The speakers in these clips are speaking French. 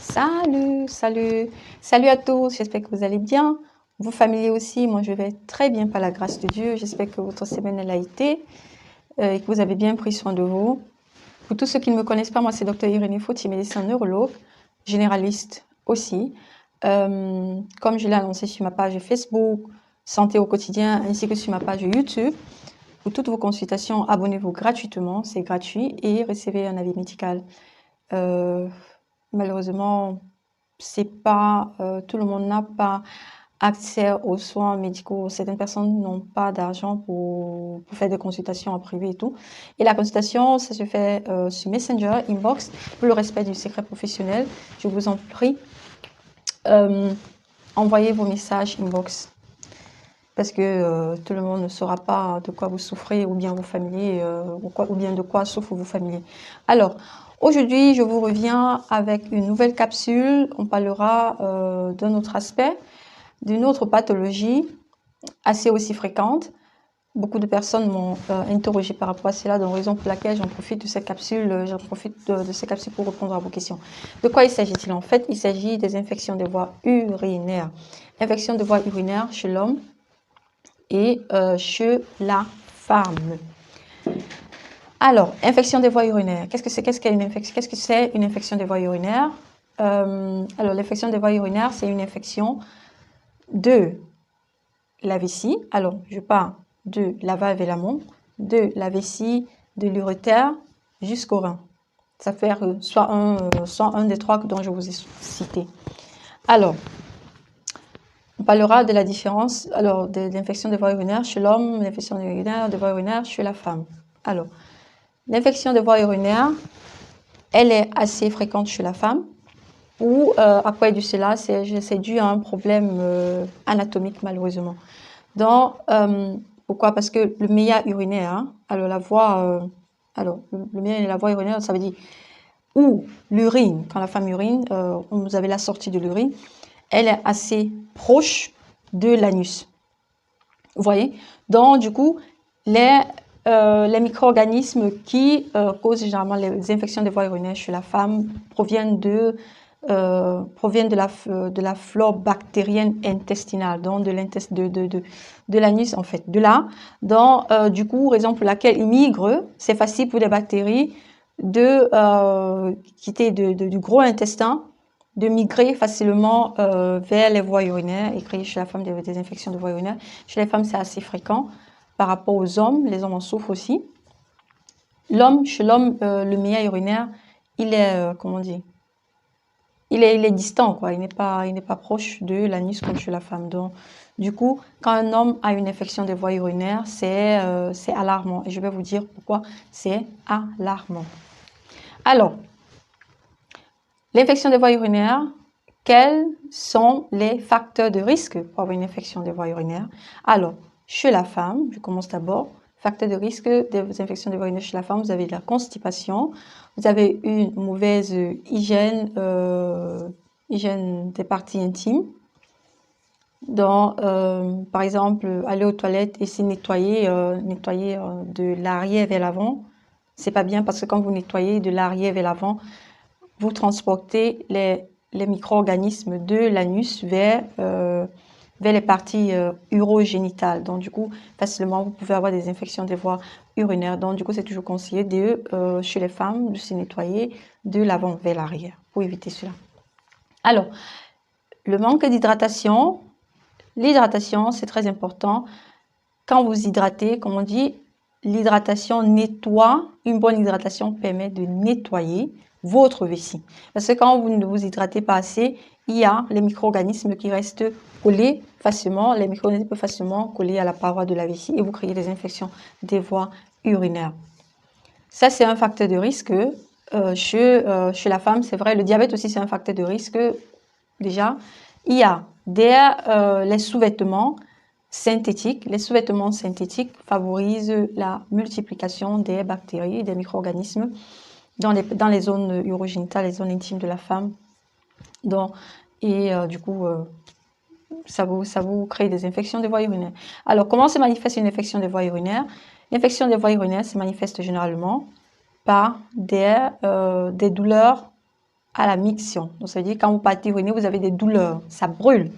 Salut à tous, j'espère que vous allez bien. Vos familles aussi, moi je vais très bien par la grâce de Dieu. J'espère que votre semaine elle a été et que vous avez bien pris soin de vous. Pour tous ceux qui ne me connaissent pas, moi c'est Dr Irénée Fouti, médecin neurologue, généraliste aussi. Comme je l'ai annoncé sur ma page Facebook, Santé au quotidien, ainsi que sur ma page YouTube, pour toutes vos consultations, abonnez-vous gratuitement, c'est gratuit, et recevez un avis médical. Malheureusement, c'est pas tout le monde n'a pas accès aux soins médicaux. Certaines personnes n'ont pas d'argent pour faire des consultations en privé et tout. Et la consultation, ça se fait sur Messenger, Inbox, pour le respect du secret professionnel. Je vous en prie, envoyez vos messages Inbox. Parce que tout le monde ne saura pas de quoi vous souffrez, ou bien vos familiers, ou bien de quoi souffrent vos familiers. Alors, aujourd'hui, je vous reviens avec une nouvelle capsule. On parlera d'un autre aspect, d'une autre pathologie assez aussi fréquente. Beaucoup de personnes m'ont interrogé par rapport à cela, donc raison pour laquelle j'en profite de cette capsule, de ces capsules pour répondre à vos questions. De quoi il s'agit-il? En fait, il s'agit des infections des voies urinaires. Infections des voies urinaires chez l'homme et chez la femme. Alors, infection des voies urinaires. Qu'est-ce que c'est une infection? Qu'est-ce que c'est une infection des voies urinaires? Alors, l'infection des voies urinaires, c'est une infection de la vessie. Alors, je parle de la valve et l'amont, de la vessie, de l'urétère jusqu'au rein. Ça fait soit un des trois dont je vous ai cité. Alors, on parlera de la différence, alors, de l'infection des voies urinaires chez l'homme, l'infection des voies urinaires chez la femme. Alors, l'infection des voies urinaires, elle est assez fréquente chez la femme. Ou à quoi est dû cela? C'est dû à un problème anatomique, malheureusement. Donc, pourquoi? Parce que le méa urinaire, hein, alors la voie, le méa et la voie urinaire, ça veut dire où l'urine, quand la femme urine, vous avez la sortie de l'urine, elle est assez proche de l'anus. Vous voyez? Donc, du coup, les micro-organismes qui causent généralement les infections des voies urinaires chez la femme proviennent de la flore bactérienne intestinale, donc de l'anus en fait. De là, donc du coup, raison pour laquelle ils migrent, c'est facile pour les bactéries de quitter du gros intestin, de migrer facilement vers les voies urinaires et créer chez la femme des infections de voies urinaires. Chez les femmes, c'est assez fréquent par rapport aux hommes. Les hommes en souffrent aussi. Chez l'homme, le méa urinaire, il est, comment dire, il est distant, quoi. Il n'est pas proche de l'anus comme chez la femme. Donc, du coup, quand un homme a une infection des voies urinaires, c'est alarmant. Et je vais vous dire pourquoi c'est alarmant. Alors, l'infection des voies urinaires, quels sont les facteurs de risque pour avoir une infection des voies urinaires? Alors, chez la femme, je commence d'abord. Facteurs de risque des infections des voies urinaires chez la femme, vous avez de la constipation, vous avez une mauvaise hygiène des parties intimes. Donc, par exemple, aller aux toilettes et se nettoyer, de l'arrière vers l'avant. C'est pas bien parce que quand vous nettoyez de l'arrière vers l'avant, vous transportez les micro-organismes de l'anus vers les parties urogénitales. Donc, du coup, facilement, vous pouvez avoir des infections des voies urinaires. Donc, du coup, c'est toujours conseillé chez les femmes de se nettoyer de l'avant vers l'arrière pour éviter cela. Alors, le manque d'hydratation. L'hydratation, c'est très important. Quand vous hydratez, comme on dit, l'hydratation nettoie. Une bonne hydratation permet de nettoyer votre vessie. Parce que quand vous ne vous hydratez pas assez, il y a les micro-organismes qui restent collés facilement. Les micro-organismes peuvent facilement coller à la paroi de la vessie et vous créez des infections des voies urinaires. Ça, c'est un facteur de risque. Chez la femme, c'est vrai. Le diabète aussi, c'est un facteur de risque. Déjà, il y a les sous-vêtements synthétiques. Les sous-vêtements synthétiques favorisent la multiplication des bactéries, des micro-organismes dans les zones urogénitales, les zones intimes de la femme. Donc, du coup, ça vous crée des infections des voies urinaires. Alors, comment se manifeste une infection des voies urinaires? L'infection des voies urinaires se manifeste généralement par des douleurs à la miction. Donc, ça veut dire quand vous partez uriner, vous avez des douleurs, ça brûle.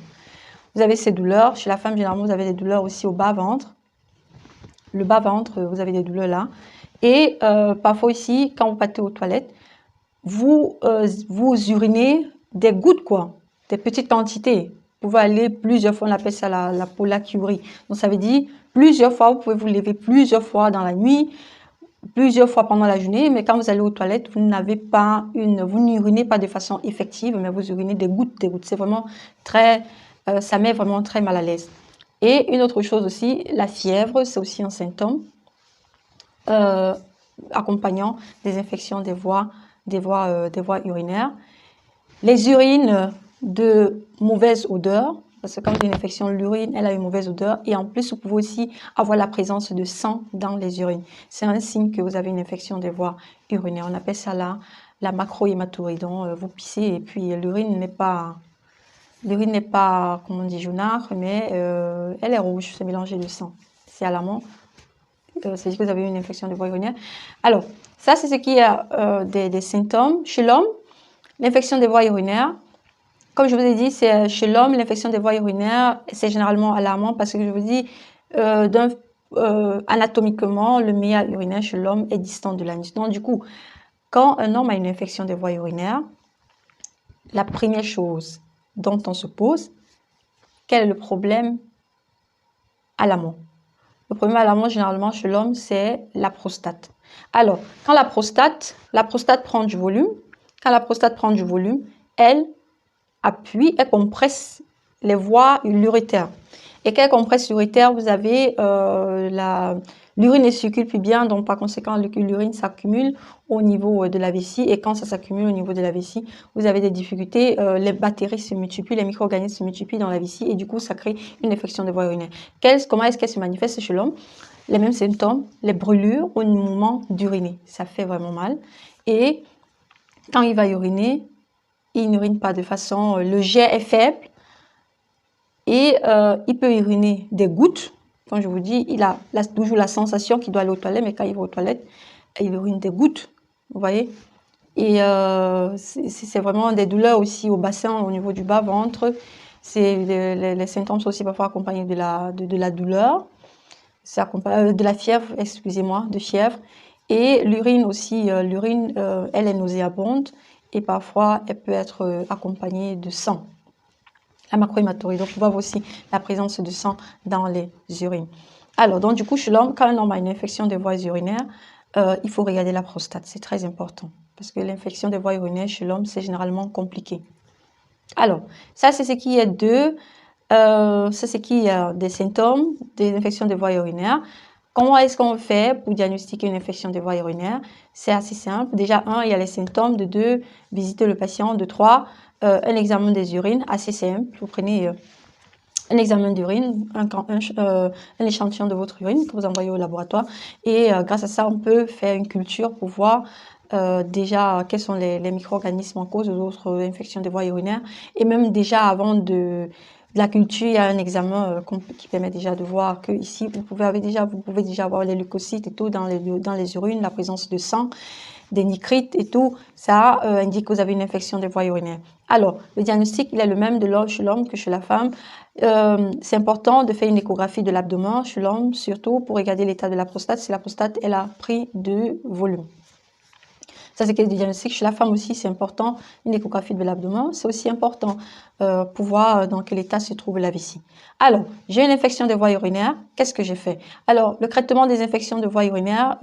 Vous avez ces douleurs. Chez la femme, généralement, vous avez des douleurs aussi au bas-ventre. Le bas-ventre, vous avez des douleurs là. Et parfois aussi, quand vous partez aux toilettes, vous urinez des gouttes, quoi, des petites quantités. Vous pouvez aller plusieurs fois, on appelle ça la polacurie. Donc, ça veut dire plusieurs fois, vous pouvez vous lever plusieurs fois dans la nuit, plusieurs fois pendant la journée, mais quand vous allez aux toilettes, vous n'avez pas vous n'urinez pas de façon effective, mais vous urinez des gouttes, des gouttes. C'est vraiment très, ça met vraiment très mal à l'aise. Et une autre chose aussi, la fièvre, c'est aussi un symptôme accompagnant des infections des voies urinaires. Les urines de mauvaise odeur, parce que quand il y a une infection, l'urine, elle a une mauvaise odeur. Et en plus, vous pouvez aussi avoir la présence de sang dans les urines. C'est un signe que vous avez une infection des voies urinaires. On appelle ça la macrohématurie. Donc, vous pissez et puis l'urine n'est pas, comment on dit, jaunâtre, mais elle est rouge, c'est mélangé de sang. C'est alarmant. C'est-à-dire que vous avez une infection des voies urinaires. Alors, ça, c'est ce qui est des symptômes. Chez l'homme, l'infection des voies urinaires, comme je vous ai dit, c'est chez l'homme, l'infection des voies urinaires, c'est généralement alarmant parce que je vous dis, anatomiquement, le meilleur urinaire chez l'homme est distant de l'anus. Donc, du coup, quand un homme a une infection des voies urinaires, la première chose dont on se pose, quel est le problème à l'amont? Le problème à l'amont, généralement, chez l'homme, c'est la prostate. Alors, quand la prostate prend du volume, quand la prostate prend du volume, elle appuie, elle compresse les voies urétères. Et quand elle compresse l'urétère, vous avez l'urine ne circule plus bien, donc par conséquent, l'urine s'accumule au niveau de la vessie. Et quand ça s'accumule au niveau de la vessie, vous avez des difficultés, les bactéries se multiplient, les micro-organismes se multiplient dans la vessie et du coup, ça crée une infection des voies urinaires. Comment est-ce qu'elle se manifeste chez l'homme? Les mêmes symptômes, les brûlures au moment d'uriner. Ça fait vraiment mal. Et quand il va uriner, il n'urine pas de façon, le jet est faible et il peut uriner des gouttes. Comme je vous dis, il a toujours la sensation qu'il doit aller aux toilettes, mais quand il va aux toilettes, il urine des gouttes, vous voyez. Et c'est vraiment des douleurs aussi au bassin, au niveau du bas-ventre. Les symptômes sont aussi parfois accompagnés de la douleur, de la fièvre, excusez-moi, de fièvre. Et l'urine aussi, elle est nauséabonde et parfois elle peut être accompagnée de sang. La macrohématurie, donc on voit aussi la présence de sang dans les urines. Alors, donc du coup, chez l'homme, quand un homme a une infection des voies urinaires, il faut regarder la prostate, c'est très important. Parce que l'infection des voies urinaires chez l'homme, c'est généralement compliqué. Alors, ça c'est ce qui est des symptômes des infections des voies urinaires. Comment est-ce qu'on fait pour diagnostiquer une infection des voies urinaires? C'est assez simple. Déjà, 1, il y a les symptômes. De 2, visiter le patient. De 3, un examen des urines, assez simple. Vous prenez un examen d'urine, un échantillon de votre urine que vous envoyez au laboratoire. Et grâce à ça, on peut faire une culture pour voir déjà quels sont les micro-organismes en cause d'autres infections des voies urinaires. Et même déjà avant de la culture, il y a un examen qui permet déjà de voir que ici, vous pouvez déjà avoir les leucocytes et tout dans les urines, la présence de sang, des nitrites et tout. Ça indique que vous avez une infection des voies urinaires. Alors, le diagnostic, il est le même chez l'homme que chez la femme. C'est important de faire une échographie de l'abdomen chez l'homme, surtout pour regarder l'état de la prostate, si la prostate, elle a pris de volume. Ça, c'est le diagnostic. Chez la femme aussi, c'est important, une échographie de l'abdomen. C'est aussi important pour voir dans quel état se trouve la vessie. Alors, j'ai une infection des voies urinaires. Qu'est-ce que j'ai fait? Alors, le traitement des infections de voies urinaires,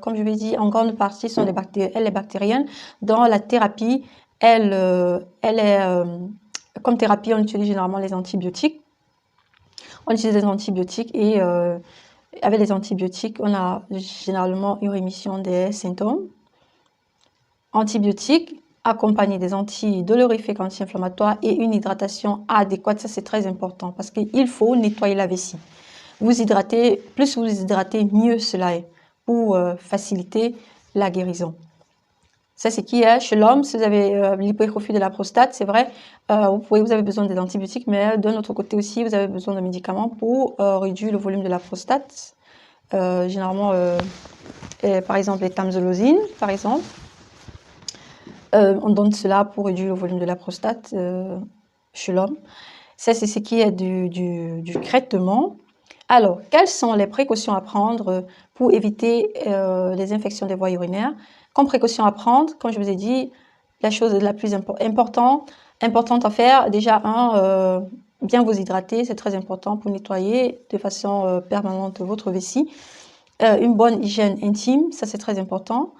comme je l'ai dit, en grande partie, elle est bactérienne. Dans la thérapie, comme thérapie, on utilise généralement les antibiotiques. On utilise des antibiotiques et avec les antibiotiques, on a généralement une rémission des symptômes. Antibiotiques accompagnés des antidolorifiques, anti-inflammatoires et une hydratation adéquate. Ça, c'est très important parce qu'il faut nettoyer la vessie. Vous hydratez, plus vous hydratez, mieux cela est pour faciliter la guérison. Ça, c'est qui est chez l'homme. Si vous avez l'hypertrophie de la prostate, c'est vrai, vous avez besoin des antibiotiques, mais d'un autre côté aussi, vous avez besoin de médicaments pour réduire le volume de la prostate. Généralement, par exemple, les tamsulosine, par exemple. On donne cela pour réduire le volume de la prostate chez l'homme. Ça, c'est ce qui est du traitement. Alors, quelles sont les précautions à prendre pour éviter les infections des voies urinaires? Comme précaution à prendre, comme je vous ai dit, la chose la plus importante à faire, déjà, bien vous hydrater, c'est très important pour nettoyer de façon permanente votre vessie. Une bonne hygiène intime, ça c'est très important.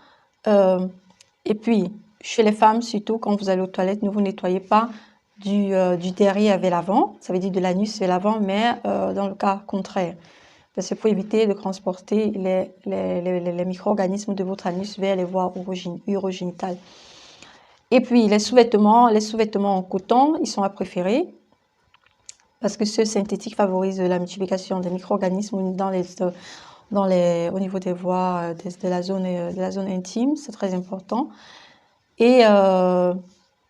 Et puis, chez les femmes, surtout, quand vous allez aux toilettes, ne vous nettoyez pas du derrière vers l'avant, ça veut dire de l'anus vers l'avant, mais dans le cas contraire. Parce qu'il faut éviter de transporter les micro-organismes de votre anus vers les voies urogénitales. Et puis, les sous-vêtements en coton, ils sont à préférer parce que ceux synthétiques favorisent la multiplication des micro-organismes au niveau des voies de la zone intime, c'est très important. Et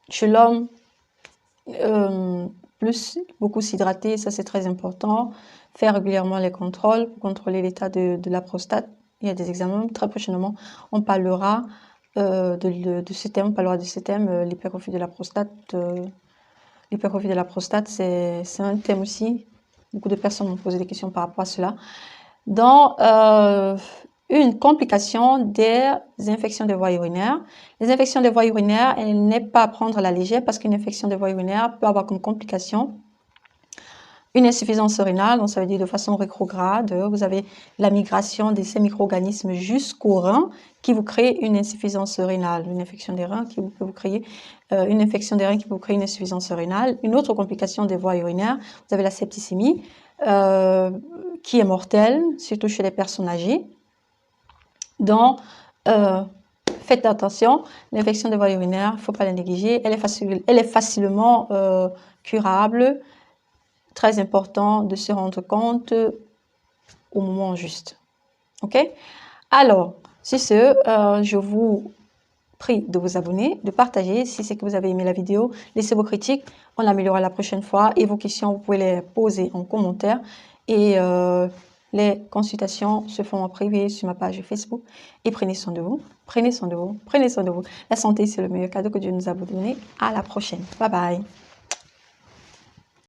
chez l'homme, beaucoup s'hydrater, ça c'est très important. Faire régulièrement les contrôles pour contrôler l'état de la prostate. Il y a des examens. Très prochainement, on parlera de ce thème. On parlera de ce thème, l'hypertrophie de la prostate. L'hypertrophie de la prostate, c'est un thème aussi. Beaucoup de personnes m'ont posé des questions par rapport à cela. Dans une complication des infections des voies urinaires. Les infections des voies urinaires, elle n'est pas à prendre à la légère parce qu'une infection des voies urinaires peut avoir comme complication une insuffisance rénale, donc ça veut dire de façon rétrograde, vous avez la migration de ces micro-organismes jusqu'au rein qui vous crée une insuffisance rénale, une infection des reins qui peut vous créer une infection des reins qui peut vous créer une insuffisance rénale. Une autre complication des voies urinaires, vous avez la septicémie qui est mortelle, surtout chez les personnes âgées. Donc, faites attention, l'infection des voies urinaires, il ne faut pas la négliger, elle est facilement curable. Très important de se rendre compte au moment juste. Ok? Alors, sur ce, je vous prie de vous abonner, de partager si c'est que vous avez aimé la vidéo. Laissez vos critiques, on l'améliorera la prochaine fois. Et vos questions, vous pouvez les poser en commentaire. Et les consultations se font en privé sur ma page Facebook. Et prenez soin de vous, prenez soin de vous, prenez soin de vous. La santé, c'est le meilleur cadeau que Dieu nous a donné. À la prochaine. Bye bye.